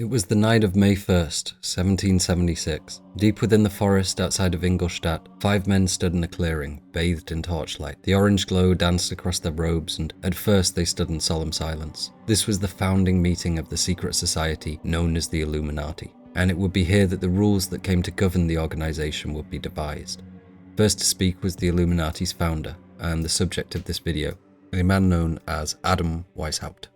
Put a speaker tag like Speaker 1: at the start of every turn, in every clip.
Speaker 1: It was the night of May 1st, 1776. Deep within the forest outside of Ingolstadt, 5 men stood in a clearing, bathed in torchlight. The orange glow danced across their robes, and at first they stood in solemn silence. This was the founding meeting of the secret society known as the Illuminati, and it would be here that the rules that came to govern the organization would be devised. First to speak was the Illuminati's founder, and the subject of this video, a man known as Adam Weishaupt.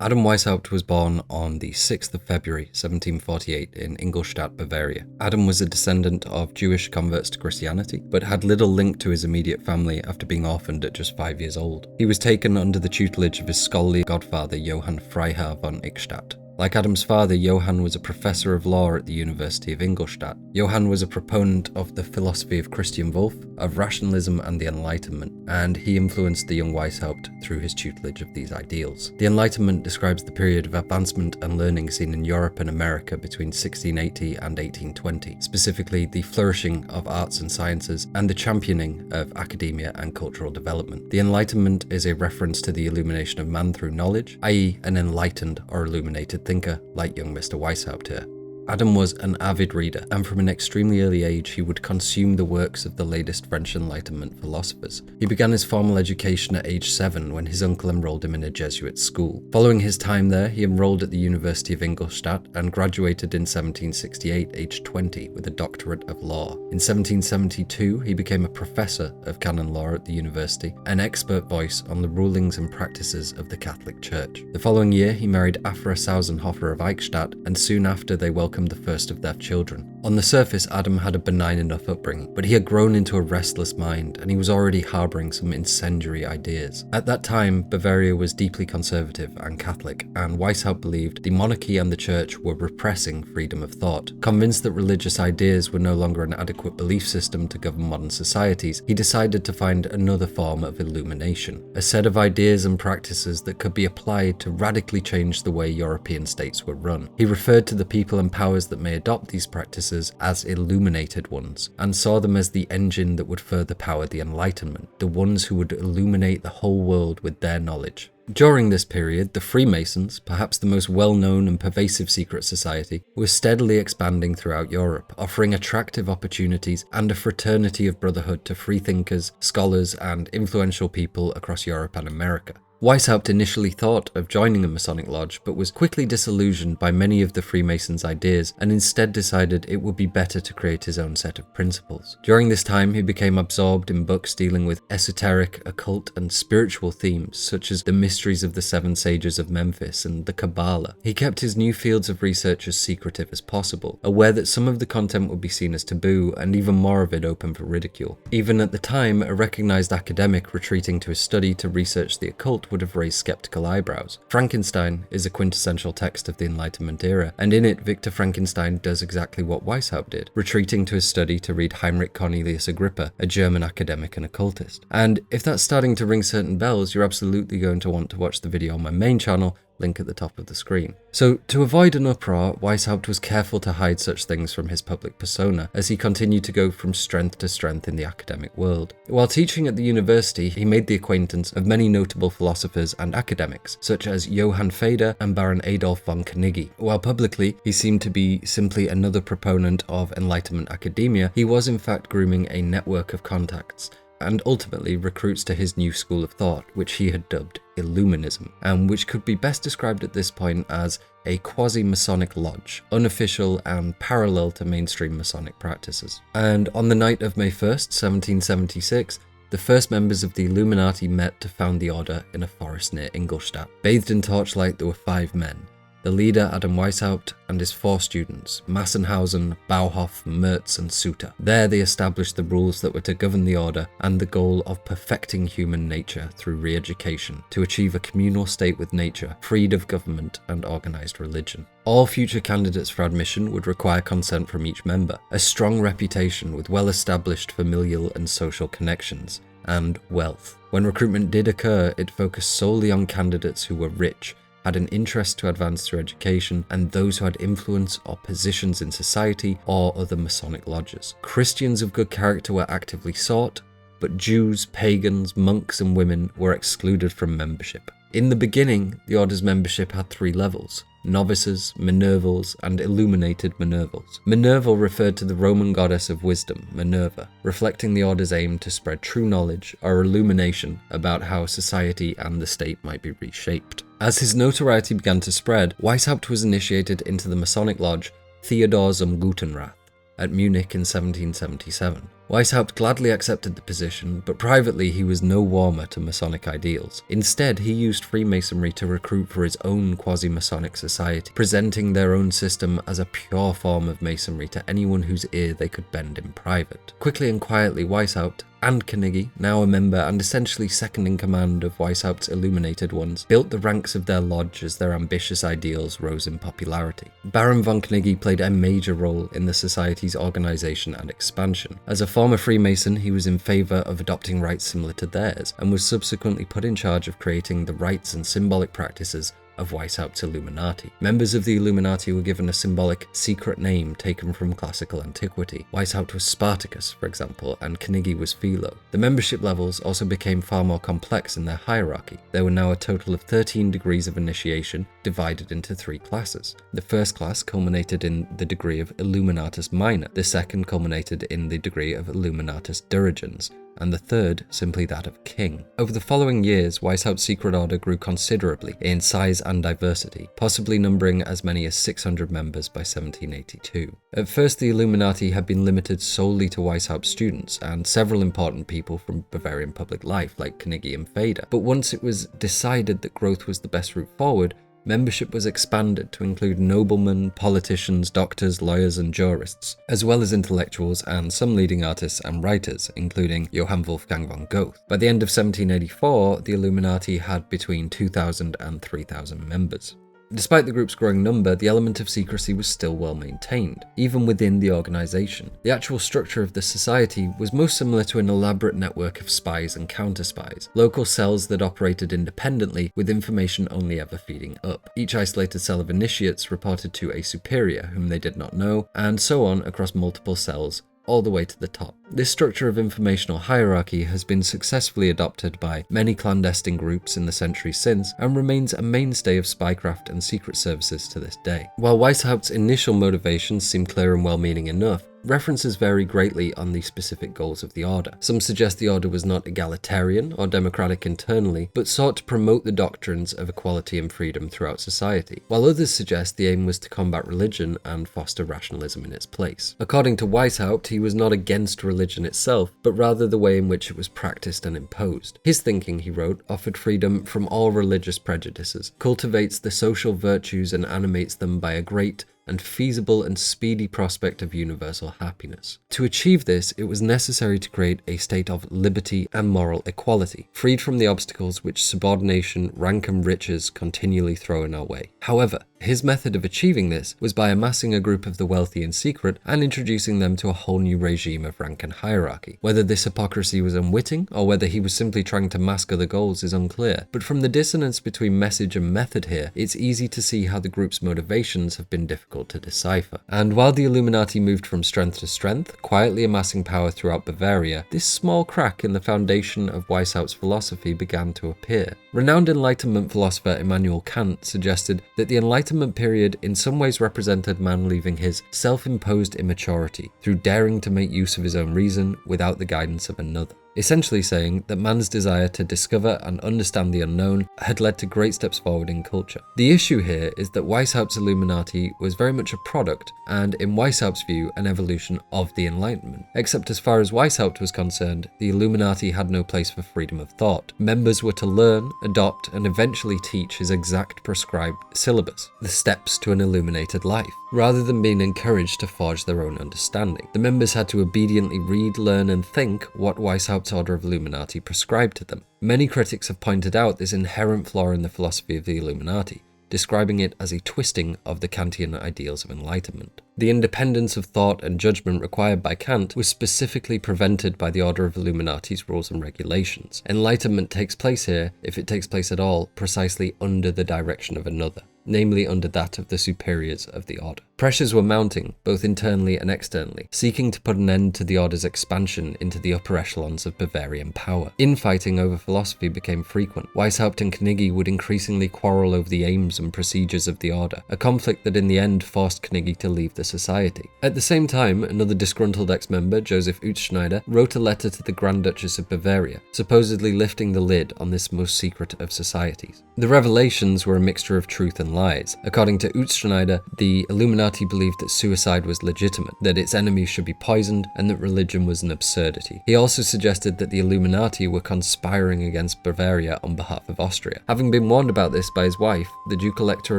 Speaker 1: Adam Weishaupt was born on the 6th of February 1748 in Ingolstadt, Bavaria. Adam was a descendant of Jewish converts to Christianity, but had little link to his immediate family after being orphaned at just 5 years old. He was taken under the tutelage of his scholarly godfather Johann Freiherr von Eichstätt. Like Adam's father, Johann was a professor of law at the University of Ingolstadt. Johann was a proponent of the philosophy of Christian Wolff, of rationalism and the Enlightenment, and he influenced the young Weishaupt through his tutelage of these ideals. The Enlightenment describes the period of advancement and learning seen in Europe and America between 1680 and 1820, specifically the flourishing of arts and sciences and the championing of academia and cultural development. The Enlightenment is a reference to the illumination of man through knowledge, i.e. an enlightened or illuminated thinker like young Mr. Weishaupt here. Adam was an avid reader, and from an extremely early age he would consume the works of the latest French Enlightenment philosophers. He began his formal education at age 7 when his uncle enrolled him in a Jesuit school. Following his time there, he enrolled at the University of Ingolstadt and graduated in 1768, aged 20, with a doctorate of law. In 1772, he became a professor of canon law at the university, an expert voice on the rulings and practices of the Catholic Church. The following year, he married Afra Sausenhofer of Eichstätt, and soon after they welcomed the first of their children. On the surface, Adam had a benign enough upbringing, but he had grown into a restless mind, and he was already harboring some incendiary ideas. At that time, Bavaria was deeply conservative and Catholic, and Weishaupt believed the monarchy and the church were repressing freedom of thought. Convinced that religious ideas were no longer an adequate belief system to govern modern societies, he decided to find another form of illumination, a set of ideas and practices that could be applied to radically change the way European states were run. He referred to the people and powers that may adopt these practices as illuminated ones, and saw them as the engine that would further power the Enlightenment, the ones who would illuminate the whole world with their knowledge. During this period, the Freemasons, perhaps the most well-known and pervasive secret society, was steadily expanding throughout Europe, offering attractive opportunities and a fraternity of brotherhood to freethinkers, scholars, and influential people across Europe and America. Weishaupt initially thought of joining a Masonic lodge, but was quickly disillusioned by many of the Freemasons' ideas and instead decided it would be better to create his own set of principles. During this time, he became absorbed in books dealing with esoteric, occult, and spiritual themes, such as the mysteries of the 7 sages of Memphis and the Kabbalah. He kept his new fields of research as secretive as possible, aware that some of the content would be seen as taboo and even more of it open for ridicule. Even at the time, a recognized academic retreating to his study to research the occult would have raised skeptical eyebrows. Frankenstein is a quintessential text of the Enlightenment era, and in it Victor Frankenstein does exactly what Weishaupt did, retreating to his study to read Heinrich Cornelius Agrippa, a German academic and occultist. And if that's starting to ring certain bells, you're absolutely going to want to watch the video on my main channel, link at the top of the screen. So, to avoid an uproar, Weishaupt was careful to hide such things from his public persona, as he continued to go from strength to strength in the academic world. While teaching at the university, he made the acquaintance of many notable philosophers and academics, such as Johann Feder and Baron Adolf von Knigge. While publicly, he seemed to be simply another proponent of Enlightenment academia, he was in fact grooming a network of contacts, and ultimately recruits to his new school of thought, which he had dubbed Illuminism, and which could be best described at this point as a quasi-Masonic lodge, unofficial and parallel to mainstream Masonic practices. And on the night of May 1st, 1776, the first members of the Illuminati met to found the order in a forest near Ingolstadt. Bathed in torchlight, there were 5 men. The leader, Adam Weishaupt, and his 4 students, Massenhausen, Bauhoff, Merz, and Suter. There they established the rules that were to govern the order and the goal of perfecting human nature through re-education to achieve a communal state with nature, freed of government and organized religion. All future candidates for admission would require consent from each member, a strong reputation with well-established familial and social connections, and wealth. When recruitment did occur, it focused solely on candidates who were rich, had an interest to advance through education, and those who had influence or positions in society or other Masonic lodges. Christians of good character were actively sought, but Jews, pagans, monks, and women were excluded from membership. In the beginning, the order's membership had 3 levels: novices, Minervals, and illuminated Minervals. Minerval referred to the Roman goddess of wisdom, Minerva, reflecting the order's aim to spread true knowledge or illumination about how society and the state might be reshaped. As his notoriety began to spread, Weishaupt was initiated into the Masonic lodge Theodor zum Gutenrath at Munich in 1777. Weishaupt gladly accepted the position, but privately he was no warmer to Masonic ideals. Instead, he used Freemasonry to recruit for his own quasi-Masonic society, presenting their own system as a pure form of Masonry to anyone whose ear they could bend in private. Quickly and quietly, Weishaupt and Knigge, now a member and essentially second in command of Weishaupt's Illuminated Ones, built the ranks of their lodge as their ambitious ideals rose in popularity. Baron von Knigge played a major role in the society's organization and expansion. As a former Freemason, he was in favor of adopting rites similar to theirs, and was subsequently put in charge of creating the rites and symbolic practices of Weishaupt's Illuminati. Members of the Illuminati were given a symbolic secret name taken from classical antiquity. Weishaupt was Spartacus, for example, and Knigge was Philo. The membership levels also became far more complex in their hierarchy. There were now a total of 13 degrees of initiation, divided into 3 classes. The first class culminated in the degree of Illuminatus Minor, the second culminated in the degree of Illuminatus Dirigens, and the third simply that of king. Over the following years, Weishaupt's secret order grew considerably in size and diversity, possibly numbering as many as 600 members by 1782. At first, the Illuminati had been limited solely to Weishaupt students and several important people from Bavarian public life like Knigge and Feder, but once it was decided that growth was the best route forward, membership was expanded to include noblemen, politicians, doctors, lawyers, and jurists, as well as intellectuals and some leading artists and writers, including Johann Wolfgang von Goethe. By the end of 1784, the Illuminati had between 2,000 and 3,000 members. Despite the group's growing number, the element of secrecy was still well maintained, even within the organization. The actual structure of the society was most similar to an elaborate network of spies and counter-spies, local cells that operated independently with information only ever feeding up. Each isolated cell of initiates reported to a superior whom they did not know, and so on across multiple cells, all the way to the top. This structure of informational hierarchy has been successfully adopted by many clandestine groups in the centuries since, and remains a mainstay of spycraft and secret services to this day. While Weishaupt's initial motivations seem clear and well-meaning enough, references vary greatly on the specific goals of the order. Some suggest the order was not egalitarian or democratic internally, but sought to promote the doctrines of equality and freedom throughout society, while others suggest the aim was to combat religion and foster rationalism in its place. According to Weishaupt, he was not against religion itself, but rather the way in which it was practiced and imposed. His thinking, he wrote, offered freedom from all religious prejudices, cultivates the social virtues and animates them by a great and feasible and speedy prospect of universal happiness. To achieve this, it was necessary to create a state of liberty and moral equality, freed from the obstacles which subordination, rank and riches continually throw in our way. However, his method of achieving this was by amassing a group of the wealthy in secret and introducing them to a whole new regime of rank and hierarchy. Whether this hypocrisy was unwitting, or whether he was simply trying to mask other goals is unclear, but from the dissonance between message and method here, it's easy to see how the group's motivations have been difficult to decipher. And while the Illuminati moved from strength to strength, quietly amassing power throughout Bavaria, this small crack in the foundation of Weishaupt's philosophy began to appear. Renowned Enlightenment philosopher Immanuel Kant suggested that the Enlightenment period in some ways represented man leaving his self-imposed immaturity through daring to make use of his own reason without the guidance of another, essentially saying that man's desire to discover and understand the unknown had led to great steps forward in culture. The issue here is that Weishaupt's Illuminati was very much a product, and in Weishaupt's view, an evolution of the Enlightenment. Except as far as Weishaupt was concerned, the Illuminati had no place for freedom of thought. Members were to learn, adopt, and eventually teach his exact prescribed syllabus, the steps to an illuminated life, rather than being encouraged to forge their own understanding. The members had to obediently read, learn, and think what Weishaupt's order of Illuminati prescribed to them. Many critics have pointed out this inherent flaw in the philosophy of the Illuminati, describing it as a twisting of the Kantian ideals of enlightenment. The independence of thought and judgment required by Kant was specifically prevented by the Order of Illuminati's rules and regulations. Enlightenment takes place here, if it takes place at all, precisely under the direction of another, namely under that of the superiors of the order. Pressures were mounting, both internally and externally, seeking to put an end to the Order's expansion into the upper echelons of Bavarian power. Infighting over philosophy became frequent. Weishaupt and Knigge would increasingly quarrel over the aims and procedures of the Order, a conflict that in the end forced Knigge to leave the society. At the same time, another disgruntled ex-member, Joseph Utzschneider, wrote a letter to the Grand Duchess of Bavaria, supposedly lifting the lid on this most secret of societies. The revelations were a mixture of truth and lies. According to Utzschneider, the Illuminati believed that suicide was legitimate, that its enemies should be poisoned, and that religion was an absurdity. He also suggested that the Illuminati were conspiring against Bavaria on behalf of Austria. Having been warned about this by his wife, the Duke Elector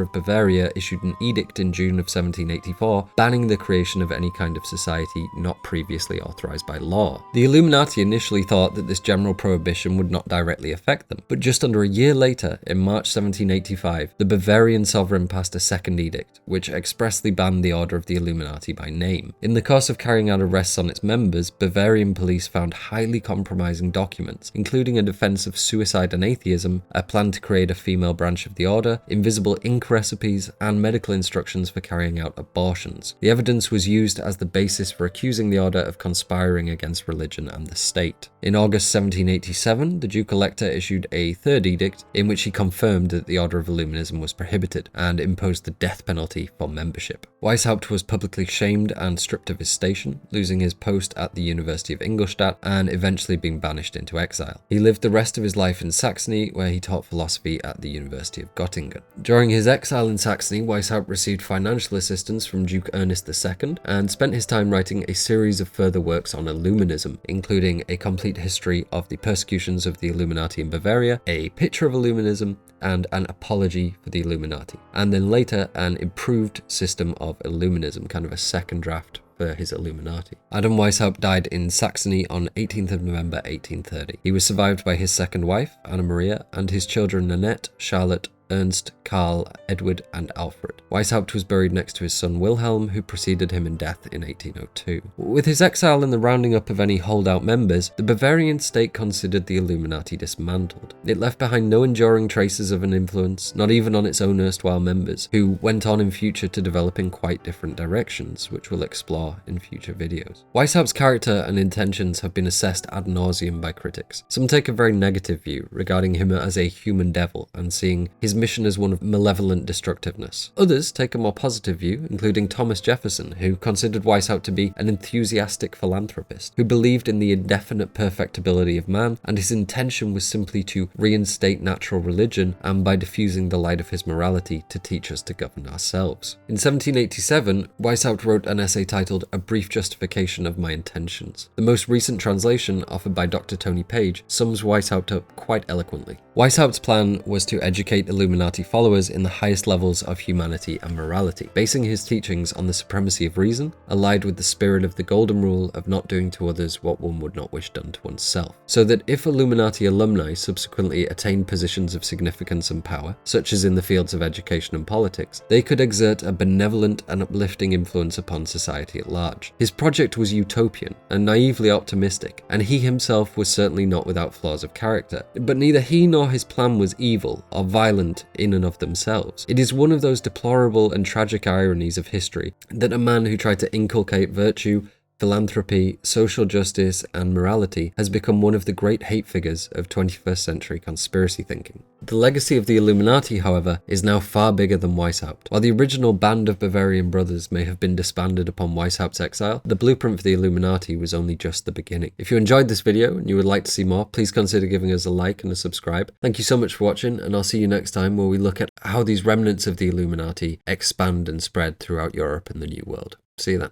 Speaker 1: of Bavaria issued an edict in June of 1784 banning the creation of any kind of society not previously authorized by law. The Illuminati initially thought that this general prohibition would not directly affect them, but just under a year later, in March 1785, the Bavarian sovereign passed a second edict, which expressly banned the Order of the Illuminati by name. In the course of carrying out arrests on its members, Bavarian police found highly compromising documents, including a defense of suicide and atheism, a plan to create a female branch of the Order, invisible ink recipes, and medical instructions for carrying out abortions. The evidence was used as the basis for accusing the Order of conspiring against religion and the state. In August 1787, the Duke Elector issued a third edict in which he confirmed that the Order of Illuminism was prohibited and imposed the death penalty for membership. Weishaupt was publicly shamed and stripped of his station, losing his post at the University of Ingolstadt and eventually being banished into exile. He lived the rest of his life in Saxony, where he taught philosophy at the University of Göttingen. During his exile in Saxony, Weishaupt received financial assistance from Duke Ernest II and spent his time writing a series of further works on Illuminism, including a complete history of the persecutions of the Illuminati in Bavaria, a picture of Illuminism, and an apology for the Illuminati, and then later an improved system of Illuminism, kind of a second draft for his Illuminati. Adam Weishaupt died in Saxony on 18th of November 1830. He was survived by his second wife, Anna Maria, and his children Nanette, Charlotte, Ernst, Karl, Edward, and Alfred. Weishaupt was buried next to his son Wilhelm, who preceded him in death in 1802. With his exile and the rounding up of any holdout members, the Bavarian state considered the Illuminati dismantled. It left behind no enduring traces of an influence, not even on its own erstwhile members, who went on in future to develop in quite different directions, which we'll explore in future videos. Weishaupt's character and intentions have been assessed ad nauseum by critics. Some take a very negative view, regarding him as a human devil and seeing his mission as one of malevolent destructiveness. Others take a more positive view, including Thomas Jefferson, who considered Weishaupt to be an enthusiastic philanthropist, who believed in the indefinite perfectibility of man, and his intention was simply to reinstate natural religion, and by diffusing the light of his morality, to teach us to govern ourselves. In 1787, Weishaupt wrote an essay titled A Brief Justification of My Intentions. The most recent translation, offered by Dr. Tony Page, sums Weishaupt up quite eloquently. Weishaupt's plan was to educate Illuminati followers in the highest levels of humanity and morality, basing his teachings on the supremacy of reason, allied with the spirit of the golden rule of not doing to others what one would not wish done to oneself. So that if Illuminati alumni subsequently attained positions of significance and power, such as in the fields of education and politics, they could exert a benevolent and uplifting influence upon society at large. His project was utopian and naively optimistic, and he himself was certainly not without flaws of character, but neither he nor his plan was evil or violent in and of themselves. It is one of those deplorable and tragic ironies of history that a man who tried to inculcate virtue, philanthropy, social justice, and morality has become one of the great hate figures of 21st century conspiracy thinking. The legacy of the Illuminati, however, is now far bigger than Weishaupt. While the original band of Bavarian brothers may have been disbanded upon Weishaupt's exile, the blueprint for the Illuminati was only just the beginning. If you enjoyed this video and you would like to see more, please consider giving us a like and a subscribe. Thank you so much for watching, and I'll see you next time where we look at how these remnants of the Illuminati expand and spread throughout Europe and the New World. See you then.